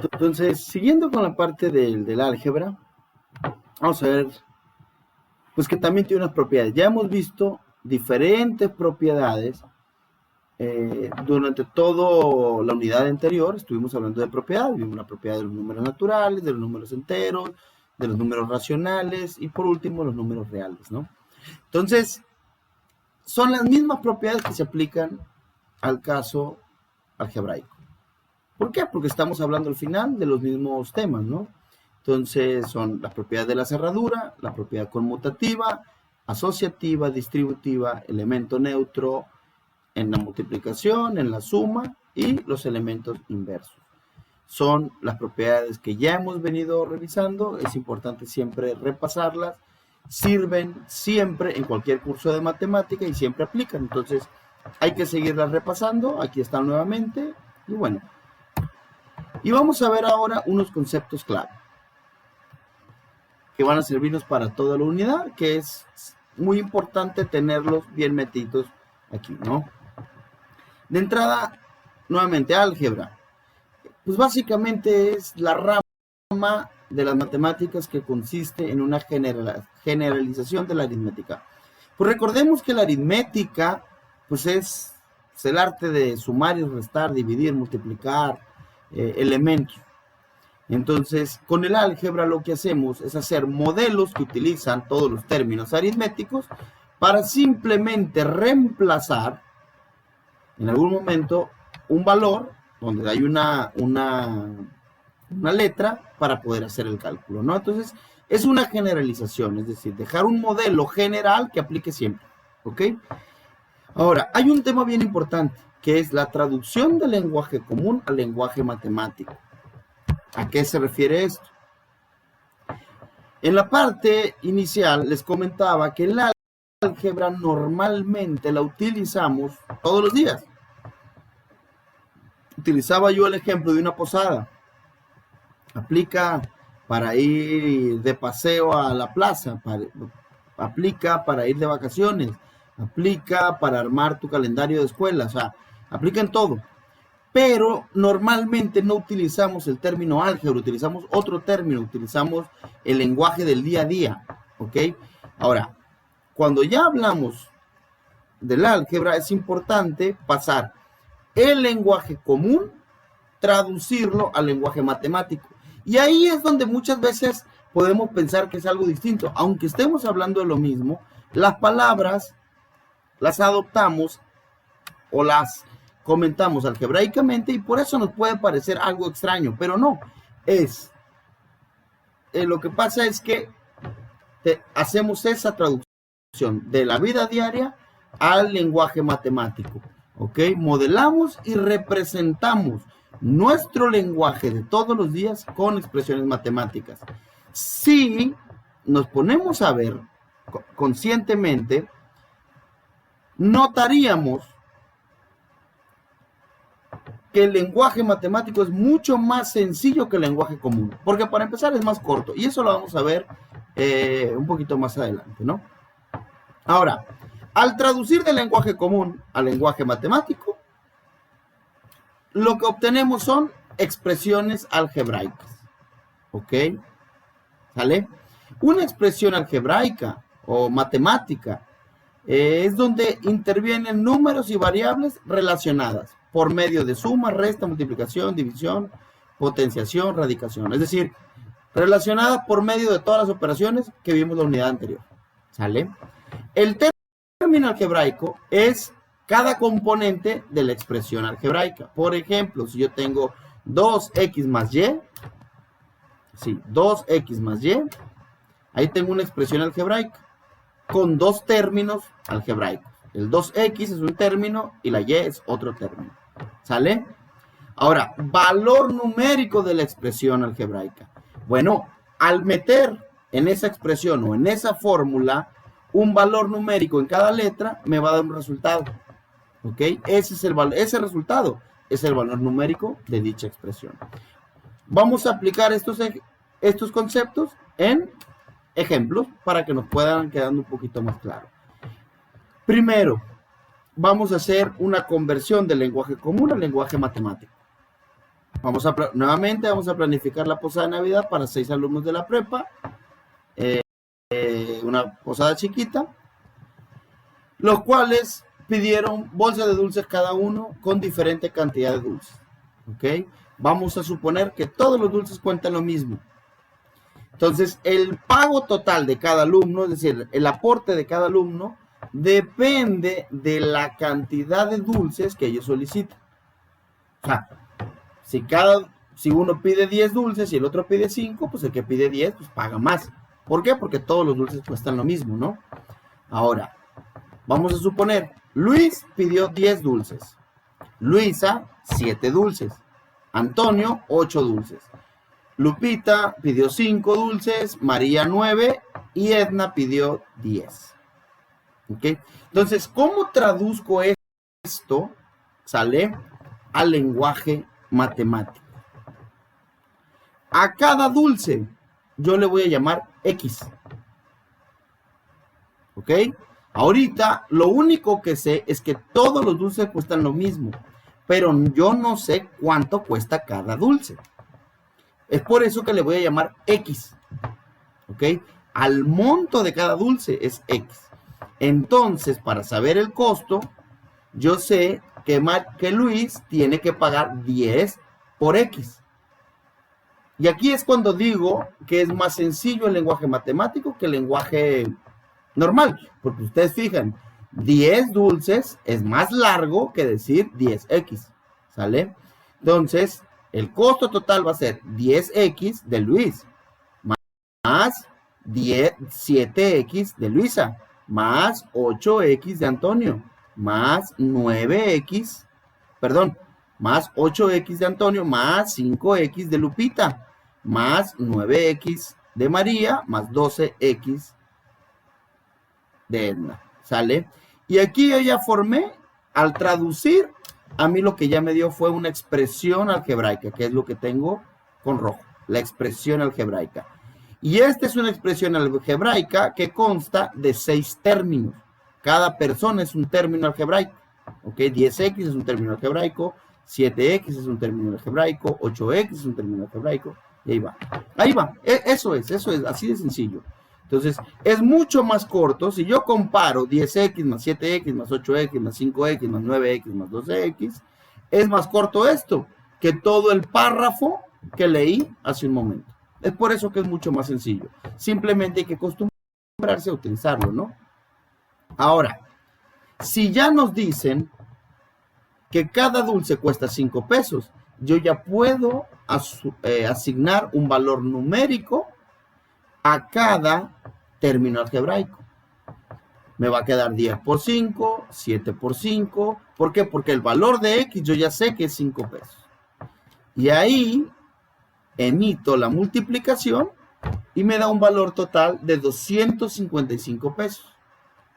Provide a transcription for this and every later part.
Entonces, siguiendo con la parte del álgebra, vamos a ver, pues que también tiene unas propiedades. Ya hemos visto diferentes propiedades durante toda la unidad anterior. Estuvimos hablando de propiedades, vimos la propiedad de los números naturales, de los números enteros, de los números racionales y por último los números reales, ¿no? Entonces, son las mismas propiedades que se aplican al caso algebraico. ¿Por qué? Porque estamos hablando al final de los mismos temas, ¿no? Entonces son las propiedades de la cerradura, la propiedad conmutativa, asociativa, distributiva, elemento neutro en la multiplicación, en la suma y los elementos inversos. Son las propiedades que ya hemos venido revisando, es importante siempre repasarlas, sirven siempre en cualquier curso de matemática y siempre aplican, entonces hay que seguirlas repasando, aquí están nuevamente y bueno. Y vamos a ver ahora unos conceptos clave que van a servirnos para toda la unidad, que es muy importante tenerlos bien metidos aquí, ¿no? De entrada, nuevamente, álgebra. Pues básicamente es la rama de las matemáticas que consiste en una generalización de la aritmética. Pues recordemos que la aritmética, pues es el arte de sumar y restar, dividir, multiplicar elementos. Entonces, con el álgebra lo que hacemos es hacer modelos que utilizan todos los términos aritméticos para simplemente reemplazar en algún momento un valor donde hay una letra para poder hacer el cálculo, ¿no? Entonces, es una generalización, es decir, dejar un modelo general que aplique siempre, ¿ok? Ahora, hay un tema bien importante, que es la traducción del lenguaje común al lenguaje matemático. ¿A qué se refiere esto? En la parte inicial les comentaba que el álgebra normalmente la utilizamos todos los días. Utilizaba yo el ejemplo de una posada. Aplica para ir de paseo a la plaza, aplica para ir de vacaciones, aplica para armar tu calendario de escuela, o sea, aplica en todo. Pero normalmente no utilizamos el término álgebra, utilizamos otro término, utilizamos el lenguaje del día a día, ¿ok? Ahora, cuando ya hablamos del álgebra, es importante pasar el lenguaje común, traducirlo al lenguaje matemático. Y ahí es donde muchas veces podemos pensar que es algo distinto. Aunque estemos hablando de lo mismo, las palabras las adoptamos o las comentamos algebraicamente y por eso nos puede parecer algo extraño, pero no, lo que pasa es que hacemos esa traducción de la vida diaria al lenguaje matemático, ¿ok? Modelamos y representamos nuestro lenguaje de todos los días con expresiones matemáticas. Si nos ponemos a ver conscientemente, notaríamos que el lenguaje matemático es mucho más sencillo que el lenguaje común, porque para empezar es más corto, y eso lo vamos a ver un poquito más adelante, ¿no? Ahora, al traducir del lenguaje común al lenguaje matemático, lo que obtenemos son expresiones algebraicas, ¿ok? ¿Sale? Una expresión algebraica o matemática es donde intervienen números y variables relacionadas por medio de suma, resta, multiplicación, división, potenciación, radicación. Es decir, relacionadas por medio de todas las operaciones que vimos en la unidad anterior. ¿Sale? El término algebraico es cada componente de la expresión algebraica. Por ejemplo, si yo tengo 2x más y, sí, 2x más y, ahí tengo una expresión algebraica con dos términos algebraicos. El 2x es un término y la y es otro término. ¿Sale? Ahora, valor numérico de la expresión algebraica. Bueno, al meter en esa expresión o en esa fórmula un valor numérico en cada letra, me va a dar un resultado. ¿Ok? Ese resultado es el valor numérico de dicha expresión. Vamos a aplicar estos conceptos en ejemplos para que nos puedan quedando un poquito más claro. Primero, vamos a hacer una conversión del lenguaje común al lenguaje matemático. Nuevamente vamos a planificar la posada de Navidad para 6 alumnos de la prepa. Una posada chiquita, los cuales pidieron bolsas de dulces cada uno con diferente cantidad de dulces. ¿Ok? Vamos a suponer que todos los dulces cuentan lo mismo. Entonces, el pago total de cada alumno, es decir, el aporte de cada alumno, depende de la cantidad de dulces que ellos solicitan. O sea, si uno pide 10 dulces y el otro pide 5, pues el que pide 10 pues paga más. ¿Por qué? Porque todos los dulces cuestan lo mismo, ¿no? Ahora, vamos a suponer, Luis pidió 10 dulces, Luisa 7 dulces, Antonio 8 dulces, Lupita pidió 5 dulces, María 9 y Edna pidió 10. ¿Ok? Entonces, ¿cómo traduzco esto, sale, al lenguaje matemático? A cada dulce yo le voy a llamar X. ¿Ok? Ahorita lo único que sé es que todos los dulces cuestan lo mismo, pero yo no sé cuánto cuesta cada dulce. Es por eso que le voy a llamar X. ¿Ok? Al monto de cada dulce es X. Entonces, para saber el costo, yo sé que Luis tiene que pagar 10 por X. Y aquí es cuando digo que es más sencillo el lenguaje matemático que el lenguaje normal. Porque ustedes fijan, 10 dulces es más largo que decir 10X. ¿Sale? Entonces, el costo total va a ser 10X de Luis, más 7X de Luisa, más 8X de Antonio, más 9X, perdón, más 8X de Antonio, más 5X de Lupita, más 9X de María, más 12X de Edna, ¿sale? Y aquí yo ya formé, al traducir, a mí lo que ya me dio fue una expresión algebraica, que es lo que tengo con rojo, la expresión algebraica. Y esta es una expresión algebraica que consta de 6 términos. Cada persona es un término algebraico. ¿Ok? 10X es un término algebraico, 7X es un término algebraico, 8X es un término algebraico, y ahí va. Ahí va. Eso es, así de sencillo. Entonces, es mucho más corto. Si yo comparo 10X más 7X más 8X más 5X más 9X más 12X, es más corto esto que todo el párrafo que leí hace un momento. Es por eso que es mucho más sencillo. Simplemente hay que acostumbrarse a utilizarlo, ¿no? Ahora, si ya nos dicen que cada dulce cuesta 5 pesos, yo ya puedo asignar un valor numérico a cada término algebraico. Me va a quedar 10 por 5, 7 por 5. ¿Por qué? Porque el valor de X yo ya sé que es 5 pesos. Y ahí emito la multiplicación y me da un valor total de 255 pesos.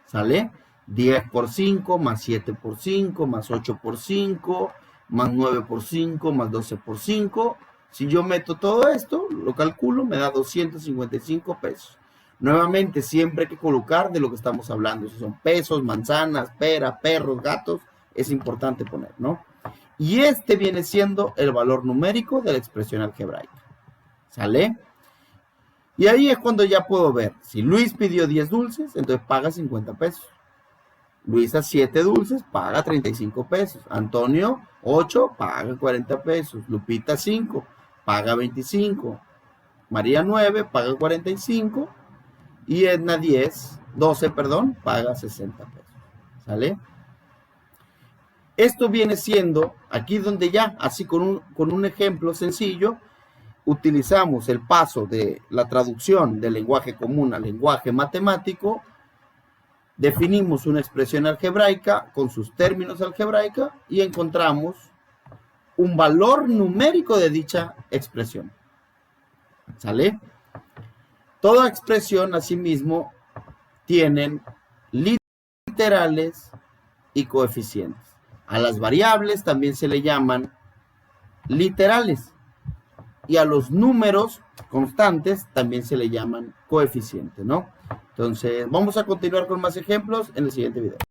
¿Sale? 10 por 5, más 7 por 5, más 8 por 5, más 9 por 5, más 12 por 5. Si yo meto todo esto, lo calculo, me da 255 pesos. Nuevamente, siempre hay que colocar de lo que estamos hablando. Si son pesos, manzanas, pera, perros, gatos, es importante poner, ¿no? Y este viene siendo el valor numérico de la expresión algebraica. ¿Sale? Y ahí es cuando ya puedo ver. Si Luis pidió 10 dulces, entonces paga 50 pesos. Luisa 7 dulces, paga 35 pesos. Antonio 8, paga 40 pesos. Lupita 5, paga 25. María 9, paga 45. Y Edna 12, paga 60 pesos. ¿Sale? Esto viene siendo, aquí donde ya, así con un ejemplo sencillo, utilizamos el paso de la traducción del lenguaje común al lenguaje matemático, definimos una expresión algebraica con sus términos algebraicos y encontramos un valor numérico de dicha expresión. ¿Sale? Toda expresión, asimismo, tienen literales y coeficientes. A las variables también se le llaman literales y a los números constantes también se le llaman coeficientes, ¿no? Entonces, vamos a continuar con más ejemplos en el siguiente video.